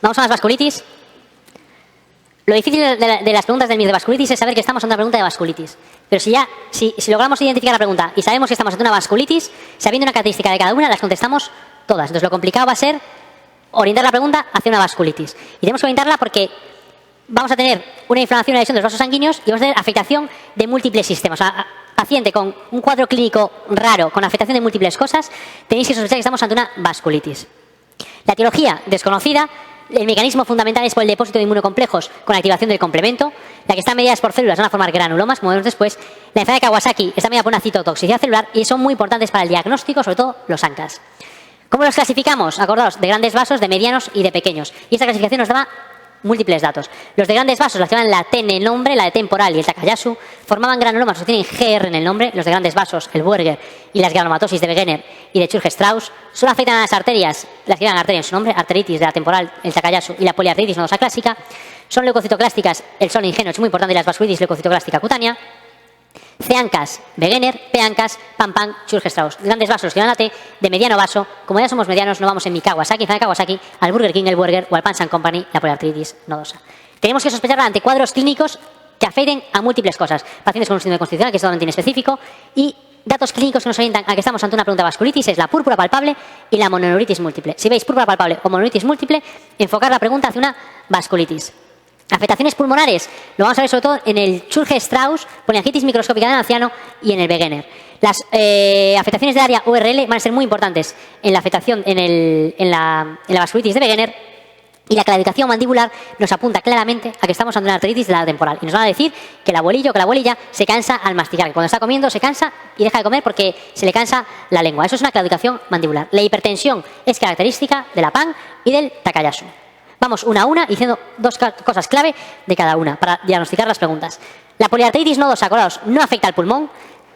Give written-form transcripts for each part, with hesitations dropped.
Vamos a las vasculitis. Lo difícil de las preguntas del MIR de vasculitis es saber que estamos ante una pregunta de vasculitis. Pero si logramos identificar la pregunta y sabemos que estamos ante una vasculitis, sabiendo una característica de cada una, las contestamos todas. Entonces lo complicado va a ser orientar la pregunta hacia una vasculitis. Y tenemos que orientarla porque vamos a tener una inflamación y una lesión de los vasos sanguíneos y vamos a tener afectación de múltiples sistemas. O sea, paciente con un cuadro clínico raro, con afectación de múltiples cosas, tenéis que sospechar que estamos ante una vasculitis. La etiología desconocida. El mecanismo fundamental es por el depósito de inmunocomplejos con activación del complemento. La que está mediada por células van a formar granulomas, como vemos después. La enfermedad de Kawasaki está mediada por una citotoxicidad celular y son muy importantes para el diagnóstico, sobre todo los ANCAs. ¿Cómo los clasificamos? Acordaos, de grandes vasos, de medianos y de pequeños. Y esta clasificación nos daba múltiples datos. Los de grandes vasos, los que llevan la T en el nombre, la de temporal y el Takayasu, formaban granulomas, los que tienen GR en el nombre. Los de grandes vasos, el Buerger y las granulomatosis de Wegener y de Church-Strauss, solo afectan a las arterias, las que llevan arteria en su nombre, arteritis de la temporal, el Takayasu y la poliarteritis nodosa clásica. Son leucocitoclásticas, el sol ingenuo es muy importante, y las vasculitis leucocitoclástica cutánea. C-ANCAS, Wegener, P-ANCAS, PAN-PAN, Church-Strauss. Grandes vasos que van a la T, de mediano vaso. Como ya somos medianos, no vamos en mi Kawasaki, al Burger King, el Buerger o al Pans & Company, la poliarteritis nodosa. Tenemos que sospecharla ante cuadros clínicos que afecten a múltiples cosas. Pacientes con un síndrome constitucional, que es totalmente inespecífico, y datos clínicos que nos orientan a que estamos ante una pregunta de vasculitis es la púrpura palpable y la mononeuritis múltiple. Si veis púrpura palpable o mononeuritis múltiple, enfocar la pregunta hacia una vasculitis. Afectaciones pulmonares, lo vamos a ver sobre todo en el Church-Strauss, poliangitis microscópica del anciano y en el Wegener. Las afectaciones del área URL van a ser muy importantes en la afectación en la vasculitis de Wegener, y la claudicación mandibular nos apunta claramente a que estamos ante una arteritis de la temporal. Y nos van a decir que el abuelillo o que la abuelilla se cansa al masticar, que cuando está comiendo se cansa y deja de comer porque se le cansa la lengua. Eso es una claudicación mandibular. La hipertensión es característica de la PAN y del Takayasu. Vamos una a una diciendo dos cosas clave de cada una para diagnosticar las preguntas. La poliarteritis nodosa, acordaos, no afecta al pulmón,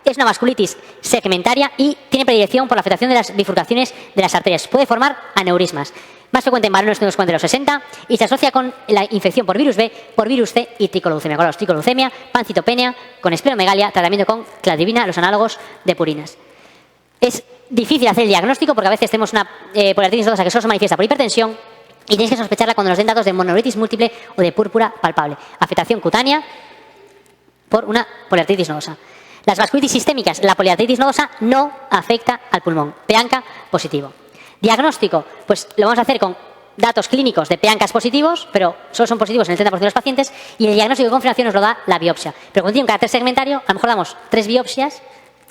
es una vasculitis segmentaria y tiene predilección por la afectación de las bifurcaciones de las arterias. Puede formar aneurismas. Más frecuente en varones de los 60 y se asocia con la infección por virus B, por virus C y tricoleucemia. Acordaos, tricoleucemia, pancitopenia, con esplenomegalia, tratamiento con cladribina, los análogos de purinas. Es difícil hacer el diagnóstico porque a veces tenemos una poliarteritis nodosa que solo se manifiesta por hipertensión. Y tenéis que sospecharla cuando nos den datos de mononeuritis múltiple o de púrpura palpable. Afectación cutánea por una poliarteritis nodosa. Las vasculitis sistémicas, la poliarteritis nodosa no afecta al pulmón. P-ANCA positivo. Diagnóstico, pues lo vamos a hacer con datos clínicos de P-ANCAs positivos, pero solo son positivos en el 30% de los pacientes, y el diagnóstico de confirmación nos lo da la biopsia. Pero cuando tiene un carácter segmentario, a lo mejor damos 3 biopsias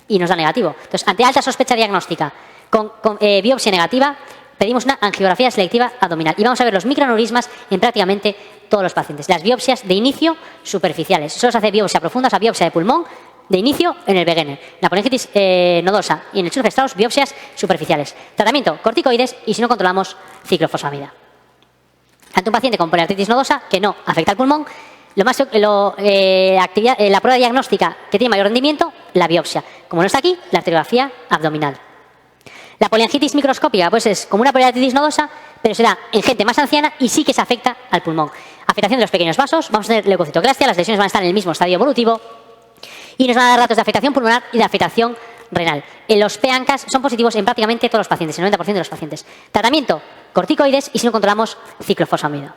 y nos da negativo. Entonces, ante alta sospecha diagnóstica con biopsia negativa, pedimos una angiografía selectiva abdominal y vamos a ver los microaneurismas en prácticamente todos los pacientes. Las biopsias de inicio superficiales. Solo se hace biopsia profunda, o sea, biopsia de pulmón de inicio en el Wegener. La poliangitis nodosa y en el Church-Strauss, biopsias superficiales. Tratamiento, corticoides y si no controlamos, ciclofosfamida. Ante un paciente con poliarteritis nodosa que no afecta al pulmón, la prueba diagnóstica que tiene mayor rendimiento, la biopsia. Como no está aquí, la arteriografía abdominal. La poliangitis microscópica pues es como una poliarteritis nodosa, pero será en gente más anciana y sí que se afecta al pulmón. Afectación de los pequeños vasos, vamos a tener leucocitoclastia, las lesiones van a estar en el mismo estadio evolutivo y nos van a dar datos de afectación pulmonar y de afectación renal. En los P-ANCAs son positivos en prácticamente todos los pacientes, el 90% de los pacientes. Tratamiento, corticoides y si no controlamos, ciclofosfamida.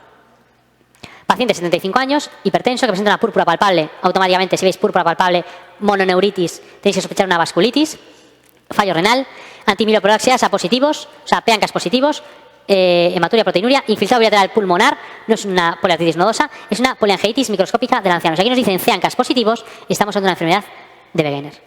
Paciente de 75 años, hipertenso, que presenta una púrpura palpable. Automáticamente, si veis púrpura palpable, mononeuritis, tenéis que sospechar una vasculitis. Fallo renal, antimiloporoxiasa positivos, o sea, P-ANCAs positivos, hematuria, proteinuria, infiltrado bilateral pulmonar, no es una poliarteritis nodosa, es una poliangitis microscópica del anciano. O sea, aquí nos dicen C-ANCAs positivos y estamos ante una enfermedad de Wegener.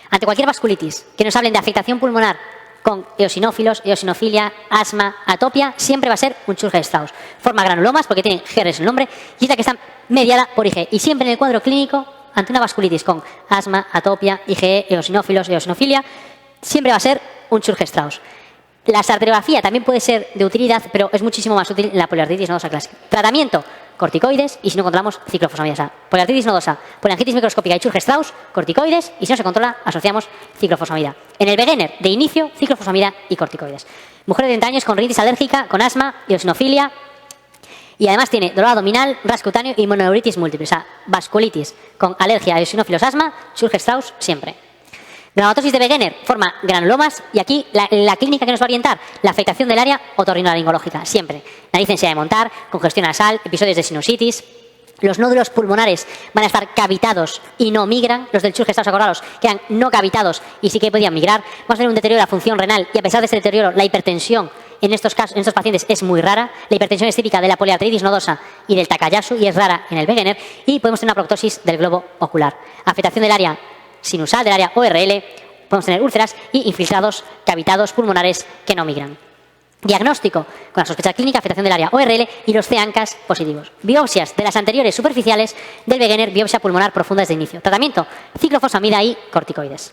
Ante cualquier vasculitis que nos hablen de afectación pulmonar con eosinófilos, eosinofilia, asma, atopia, siempre va a ser un Church-Strauss. Forma granulomas porque tiene GRs en el nombre y es la que está mediada por IgE. Y siempre en el cuadro clínico, ante una vasculitis con asma, atopia, IgE, eosinófilos, eosinofilia, siempre va a ser un Church-Strauss. La arteriografía también puede ser de utilidad, pero es muchísimo más útil en la poliarteritis nodosa clásica. Tratamiento, corticoides y si no controlamos, ciclofosfamida. O sea, poliarteritis nodosa, poliangitis microscópica y Church-Strauss, corticoides y si no se controla, asociamos ciclofosfamida. En el Wegener, de inicio, ciclofosfamida y corticoides. Mujer de 30 años con rinitis alérgica, con asma, eosinofilia y además tiene dolor abdominal, rasgo cutáneo y mononeuritis múltiple. O sea, vasculitis con alergia, eosinófilos, asma, Church-Strauss siempre. Granulomatosis de Wegener forma granulomas y aquí la clínica que nos va a orientar, la afectación del área otorrinolaringológica, siempre. Nariz en silla de montar, congestión nasal, episodios de sinusitis. Los nódulos pulmonares van a estar cavitados y no migran. Los del churg estados acordados quedan no cavitados y sí que podían migrar. Vamos a tener un deterioro de la función renal y a pesar de este deterioro, la hipertensión en estos casos, en estos pacientes es muy rara. La hipertensión es típica de la poliarteritis nodosa y del Takayasu y es rara en el Wegener. Y podemos tener una proctosis del globo ocular. Afectación del área sinusal, del área ORL. Podemos tener úlceras y infiltrados cavitados pulmonares que no migran. Diagnóstico con la sospecha clínica, afectación del área ORL y los CANCAS positivos. Biopsias de las anteriores superficiales del Wegener, biopsia pulmonar profunda desde inicio. Tratamiento, ciclofosfamida y corticoides.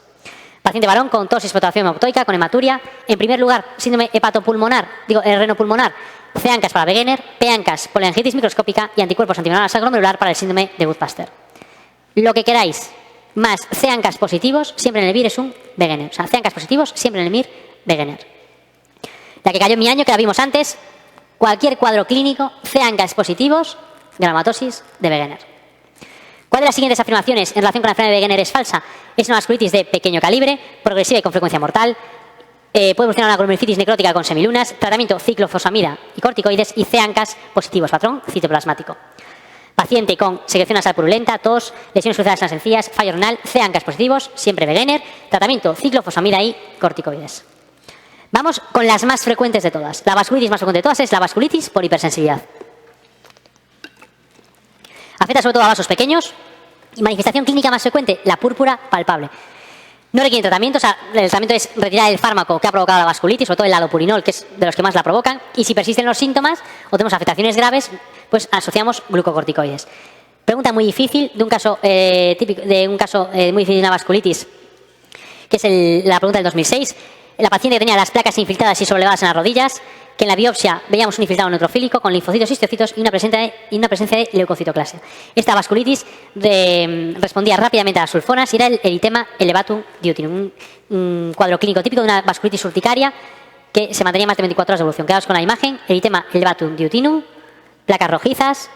Paciente varón con tos y explotación hemoptoica, con hematuria. En primer lugar, síndrome hepatopulmonar, renopulmonar, CANCAS para Wegener, PANCAS, poliangitis microscópica y anticuerpos antivirales glomerular para el síndrome de Budd-Pasteur. Lo que queráis, más CANCAS positivos, siempre en el MIR es un Wegener. O sea, CANCAS positivos, siempre en el MIR, Wegener. La que cayó en mi año, que la vimos antes, cualquier cuadro clínico, CANCAS positivos, granulomatosis de Wegener. ¿Cuál de las siguientes afirmaciones en relación con la enfermedad de Wegener es falsa? Es una vasculitis de pequeño calibre, progresiva y con frecuencia mortal. Puede evolucionar una glomerulitis necrótica con semilunas, tratamiento ciclofosfamida y corticoides y CANCAS positivos, patrón citoplasmático. Paciente con secreción nasal purulenta, tos, lesiones cruzadas en las encías, fallo renal, CANCAS positivos, siempre Wegener, tratamiento ciclofosfamida y corticoides. Vamos con las más frecuentes de todas. La vasculitis más frecuente de todas es la vasculitis por hipersensibilidad. Afecta sobre todo a vasos pequeños y manifestación clínica más frecuente, la púrpura palpable. No requiere tratamiento, o sea, el tratamiento es retirar el fármaco que ha provocado la vasculitis, sobre todo el allopurinol, que es de los que más la provocan, y si persisten los síntomas o tenemos afectaciones graves, pues asociamos glucocorticoides. Pregunta muy difícil de un caso típico, muy difícil de una vasculitis, que es la pregunta del 2006. La paciente tenía las placas infiltradas y sobreelevadas en las rodillas, que en la biopsia veíamos un infiltrado neutrofílico con linfocitos y histocitos y una presencia de leucocitoclasia. Esta vasculitis respondía rápidamente a las sulfonas y era el eritema elevatum duodenum, un cuadro clínico típico de una vasculitis urticaria que se mantenía más de 24 horas de evolución. Quedaos con la imagen, eritema elevatum duodenum, placas rojizas,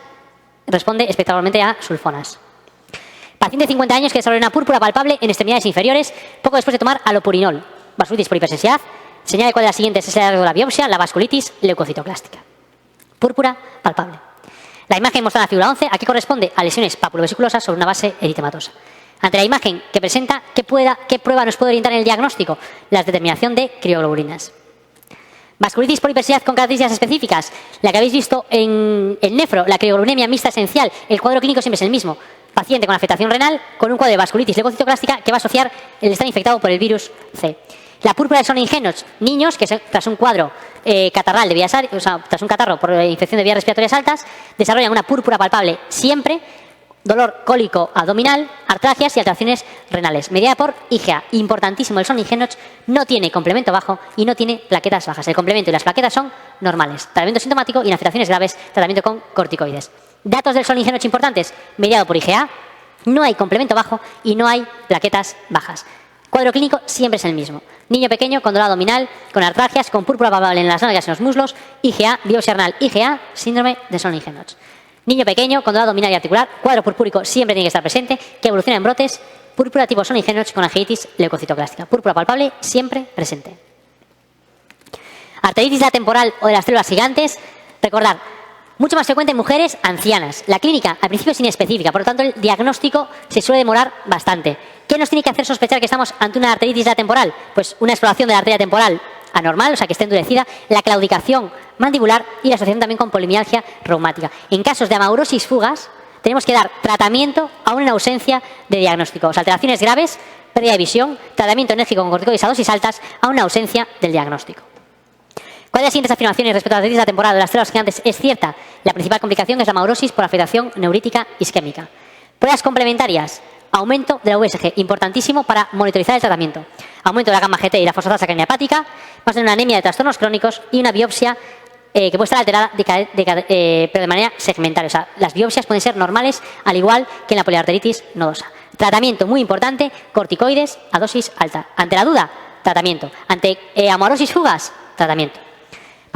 responde espectacularmente a sulfonas. Paciente de 50 años que desarrolla una púrpura palpable en extremidades inferiores poco después de tomar allopurinol. Vasculitis por hipersensibilidad. Señale cuál de las siguientes es el hallazgo de la biopsia, la vasculitis leucocitoclástica. Púrpura palpable. La imagen mostrada en la figura 11 aquí corresponde a lesiones papulovesiculosas sobre una base eritematosa. Ante la imagen que presenta, ¿qué prueba nos puede orientar en el diagnóstico? La determinación de crioglobulinas. Vasculitis por hipersensibilidad con características específicas. La que habéis visto en el nefro, la crioglobulinemia mixta esencial. El cuadro clínico siempre es el mismo. Paciente con afectación renal con un cuadro de vasculitis leucocitoclástica que va a asociar el estar infectado por el virus C. La púrpura del Sonnenheinrich, niños que tras un cuadro catarral de vías, o sea, tras un catarro por infección de vías respiratorias altas, desarrollan una púrpura palpable siempre, dolor cólico abdominal, artralgias y alteraciones renales, mediada por IgA. Importantísimo, el Sonnenheinrich no tiene complemento bajo y no tiene plaquetas bajas. El complemento y las plaquetas son normales. Tratamiento sintomático y en afectaciones graves, tratamiento con corticoides. Datos del Sonnenheinrich importantes, mediado por IgA, no hay complemento bajo y no hay plaquetas bajas. Cuadro clínico siempre es el mismo. Niño pequeño con dolor abdominal, con artralgias, con púrpura palpable en las nalgas y en los muslos, IgA, biopsia renal, IgA, síndrome de Sonnenheinrich. Niño pequeño con dolor abdominal y articular, cuadro purpúrico siempre tiene que estar presente, que evoluciona en brotes, púrpura tipo Sonnenheinrich con anginitis leucocitoclástica. Púrpura palpable siempre presente. Arteritis de la temporal o de las células gigantes, recordad, mucho más frecuente en mujeres ancianas. La clínica al principio es inespecífica, por lo tanto el diagnóstico se suele demorar bastante. ¿Qué nos tiene que hacer sospechar que estamos ante una arteritis de la temporal? Pues una exploración de la arteria temporal anormal, o sea que esté endurecida, la claudicación mandibular y la asociación también con polimialgia reumática. En casos de amaurosis fugas tenemos que dar tratamiento aún en ausencia de diagnóstico. O sea, alteraciones graves, pérdida de visión, tratamiento enérgico con corticoides a dosis altas aún en ausencia del diagnóstico. ¿Cuál de las siguientes afirmaciones respecto a la arteritis de la temporal de las células gigantes es cierta? La principal complicación es la amaurosis por afectación neurítica isquémica. Pruebas complementarias. Aumento de la VSG, importantísimo para monitorizar el tratamiento. Aumento de la gamma GT y la fosfatasa sanguínea hepática, más de una anemia de trastornos crónicos y una biopsia que puede estar alterada pero de manera segmentaria. O sea, las biopsias pueden ser normales al igual que en la poliarteritis nodosa. Tratamiento muy importante, corticoides a dosis alta. Ante la duda, tratamiento. Ante amaurosis fugas, tratamiento.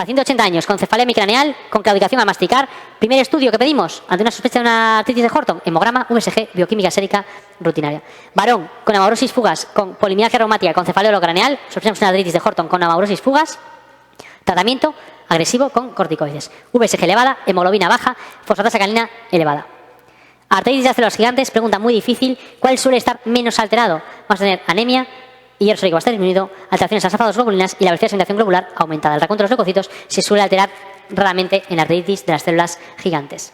Paciente de 80 años con cefalea hemicraneal, con claudicación al masticar. Primer estudio que pedimos ante una sospecha de una artritis de Horton, hemograma, VSG, bioquímica sérica rutinaria. Varón con amaurosis fugas, con polimialgia reumática, con cefalea orocraneal, sospechamos una artritis de Horton con amaurosis fugas. Tratamiento agresivo con corticoides. VSG elevada, hemoglobina baja, fosfatasa alcalina elevada. Artritis de las células gigantes, pregunta muy difícil. ¿Cuál suele estar menos alterado? Vamos a tener anemia y hierro sólico bastante disminuido, alteraciones en las alfa-2 globulinas y la velocidad de segmentación globular aumentada. El raconto de los leucocitos se suele alterar raramente en artritis de las células gigantes.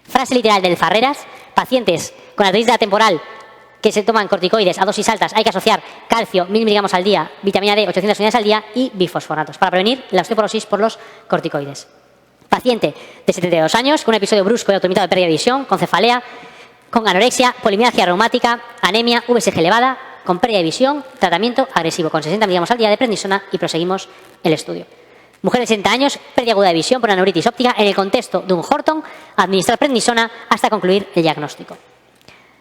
Frase literal del Farreras: pacientes con artritis de la temporal que se toman corticoides a dosis altas, hay que asociar calcio 1000 miligramos al día, vitamina D 800 unidades al día y bifosfonatos para prevenir la osteoporosis por los corticoides. Paciente de 72 años con un episodio brusco y autolimitado de pérdida de visión, con cefalea, con anorexia, polimialgia reumática, anemia, VSG elevada, con pérdida de visión, tratamiento agresivo con 60 miligramos al día de prednisona y proseguimos el estudio. Mujer de 60 años, pérdida aguda de visión por una neuritis óptica en el contexto de un Horton, administrar prednisona hasta concluir el diagnóstico.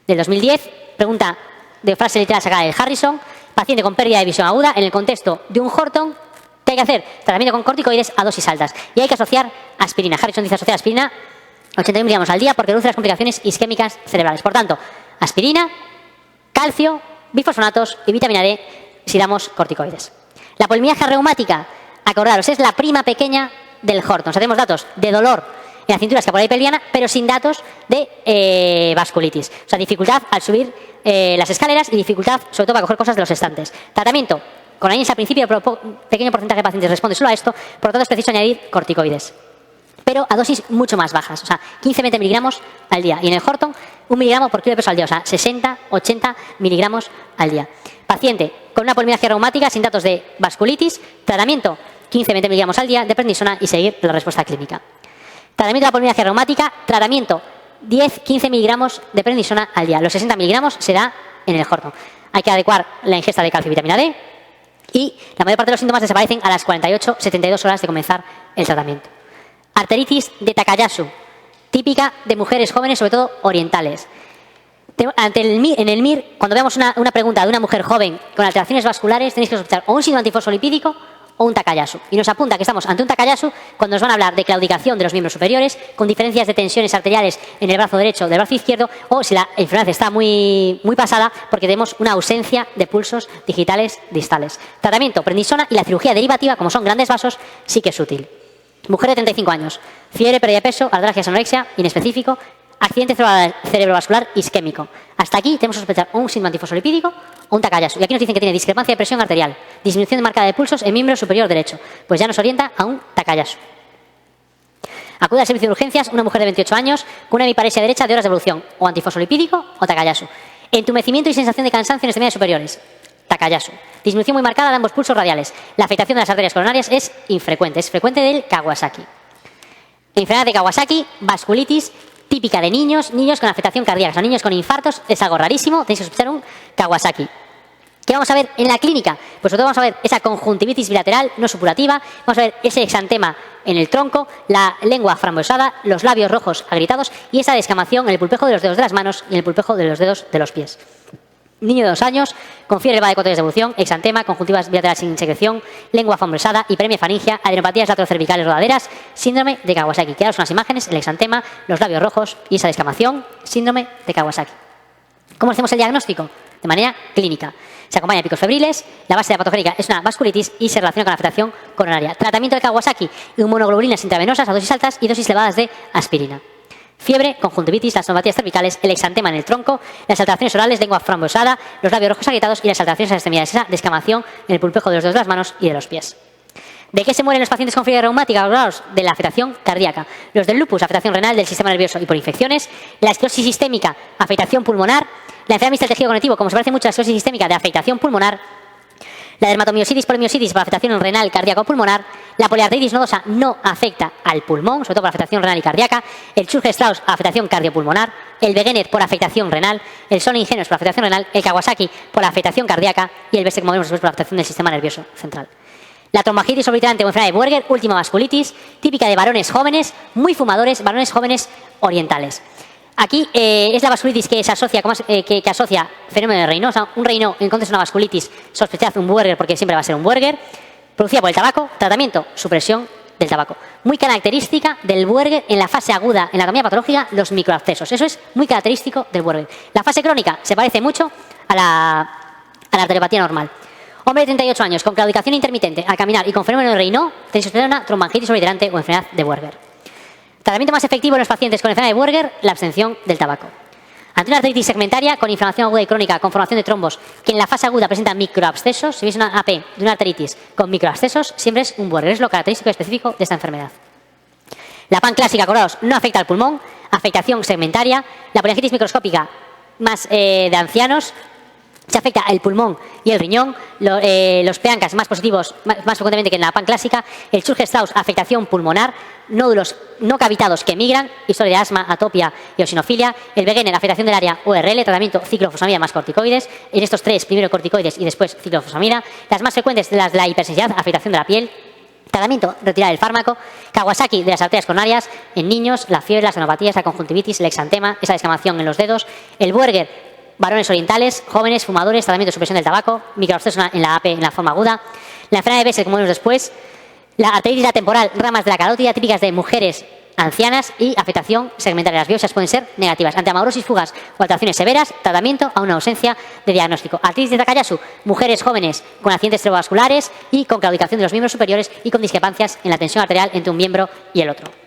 Del 2010, pregunta de frase literal sacada del Harrison: paciente con pérdida de visión aguda en el contexto de un Horton, ¿qué hay que hacer? Tratamiento con corticoides a dosis altas. Y hay que asociar aspirina. Harrison dice asociar aspirina 81 miligramos al día porque reduce las complicaciones isquémicas cerebrales. Por tanto, aspirina, calcio, bifosfonatos y vitamina D si damos corticoides. La polimialgia reumática, acordaros, es la prima pequeña del Horton. O sea, tenemos datos de dolor en la cintura escapular y pelviana, pero sin datos de vasculitis. O sea, dificultad al subir las escaleras y dificultad, sobre todo, para coger cosas de los estantes. Tratamiento con anís al principio, pero pequeño porcentaje de pacientes responde solo a esto, por lo tanto es preciso añadir corticoides. Pero a dosis mucho más bajas, o sea, 15-20 miligramos al día. Y en el Horton, 1 miligramo por kilo de peso al día, o sea, 60-80 miligramos al día. Paciente con una polimialgia reumática sin datos de vasculitis, tratamiento 15-20 miligramos al día de prednisona y seguir la respuesta clínica. Tratamiento de la polimialgia reumática, tratamiento 10-15 miligramos de prednisona al día. Los 60 miligramos se da en el Horton. Hay que adecuar la ingesta de calcio y vitamina D y la mayor parte de los síntomas desaparecen a las 48-72 horas de comenzar el tratamiento. Arteritis de Takayasu, típica de mujeres jóvenes, sobre todo orientales. En el MIR, cuando veamos una pregunta de una mujer joven con alteraciones vasculares, tenéis que sospechar o un síndrome antifosfolipídico o un Takayasu. Y nos apunta que estamos ante un Takayasu cuando nos van a hablar de claudicación de los miembros superiores, con diferencias de tensiones arteriales en el brazo derecho del brazo izquierdo, o si la enfermedad está muy pasada, porque tenemos una ausencia de pulsos digitales distales. Tratamiento, prednisona y la cirugía derivativa, como son grandes vasos, sí que es útil. Mujer de 35 años, fiebre, pérdida de peso, artralgias, anorexia, inespecífico, accidente cerebrovascular isquémico. Hasta aquí tenemos que sospechar un síndrome antifosfolipídico o un Takayasu. Y aquí nos dicen que tiene discrepancia de presión arterial, disminución marcada de pulsos en miembro superior derecho. Pues ya nos orienta a un Takayasu. Acude al servicio de urgencias una mujer de 28 años con una hemiparesia derecha de horas de evolución, o antifosfolipídico o Takayasu. Entumecimiento y sensación de cansancio en extremidades superiores. Takayasu. Disminución muy marcada de ambos pulsos radiales. La afectación de las arterias coronarias es infrecuente, es frecuente del Kawasaki. Enfermedad de Kawasaki, vasculitis, típica de niños con afectación cardíaca. Son niños con infartos, es algo rarísimo, tenéis que sospechar un Kawasaki. ¿Qué vamos a ver en la clínica? Pues sobre todo vamos a ver esa conjuntivitis bilateral no supurativa, vamos a ver ese exantema en el tronco, la lengua frambuesada, los labios rojos agrietados y esa descamación en el pulpejo de los dedos de las manos y en el pulpejo de los dedos de los pies. Niño de 2 años, con fiebre elevada de 4 días de evolución, exantema, conjuntivas bilaterales sin secreción, lengua frambuesada, hiperemia faringia, adenopatías laterocervicales rodaderas, síndrome de Kawasaki. Quedaros unas imágenes, el exantema, los labios rojos y esa descamación, síndrome de Kawasaki. ¿Cómo hacemos el diagnóstico? De manera clínica. Se acompaña de picos febriles, la base de la patogénica es una vasculitis y se relaciona con la afectación coronaria. Tratamiento de Kawasaki, inmunoglobulinas intravenosas a dosis altas y dosis elevadas de aspirina. Fiebre, conjuntivitis, las neumopatías cervicales, el exantema en el tronco, las alteraciones orales, lengua frambuesada, los labios rojos agrietados y las alteraciones en las extremidades, esa descamación en el pulpejo de los dedos de las manos y de los pies. ¿De qué se mueren los pacientes con fiebre reumática? Hablaros de la afectación cardíaca. Los del lupus, afectación renal del sistema nervioso y por infecciones. La esclerosis sistémica, afectación pulmonar. La enfermedad mixta del tejido conectivo, como se parece mucho a la esclerosis sistémica, de afectación pulmonar. La dermatomiositis, polimiositis por afectación renal, cardíaca o pulmonar. La poliarteritis nodosa no afecta al pulmón, sobre todo por afectación renal y cardíaca. El Churge-Strauss, afectación cardiopulmonar. El Wegener por afectación renal. El Sony-Ingenuus por afectación renal. El Kawasaki por afectación cardíaca. Y el Besek como vemos después por afectación del sistema nervioso central. La trombogitis obliterante o enfermedad de Buerger, última vasculitis, típica de varones jóvenes, muy fumadores, varones jóvenes orientales. Aquí es la vasculitis que se asocia, que asocia fenómeno de Raynaud. O sea, un Raynaud en contexto de una vasculitis, sospechad un Buerger porque siempre va a ser un Buerger, producida por el tabaco. Tratamiento, supresión del tabaco. Muy característica del Buerger en la fase aguda, en la anatomía patológica, los microabscesos. Eso es muy característico del Buerger. La fase crónica se parece mucho a la arteriopatía normal. Hombre de 38 años con claudicación intermitente al caminar y con fenómeno de Raynaud, testosterona, tromboangitis obliterante o enfermedad de Buerger. Tratamiento más efectivo en los pacientes con enfermedad de Buerger, la abstención del tabaco. Ante una artritis segmentaria con inflamación aguda y crónica con formación de trombos que en la fase aguda presenta microabscesos, si veis una AP de una artritis con microabscesos, siempre es un Buerger, es lo característico y específico de esta enfermedad. La PAN clásica, acordaos, no afecta al pulmón, afectación segmentaria. La poliangitis microscópica más de ancianos, se afecta el pulmón y el riñón, los PANCAS más positivos más frecuentemente que en la PAN clásica, el Churg-Strauss, afectación pulmonar, nódulos no cavitados que migran, historia de asma, atopia y eosinofilia, el Wegener, afectación del área ORL, tratamiento ciclofosfamida más corticoides, en estos tres, primero corticoides y después ciclofosfamida, las más frecuentes de las de la hipersensibilidad, afectación de la piel, tratamiento, retirar el fármaco, Kawasaki de las arterias coronarias, en niños, la fiebre, las enopatías, la conjuntivitis, el exantema, esa descamación en los dedos, el Buerger, varones orientales, jóvenes, fumadores, tratamiento de supresión del tabaco, microabscesos en la AP en la forma aguda, la enfermedad de Bessel, como vimos después, la arteritis temporal, ramas de la carótida, típicas de mujeres ancianas y afectación segmentaria. Las biopsias pueden ser negativas. Ante amaurosis, fugas o alteraciones severas, tratamiento a una ausencia de diagnóstico. Artritis de Takayasu, mujeres jóvenes con accidentes cerebrovasculares y con claudicación de los miembros superiores y con discrepancias en la tensión arterial entre un miembro y el otro.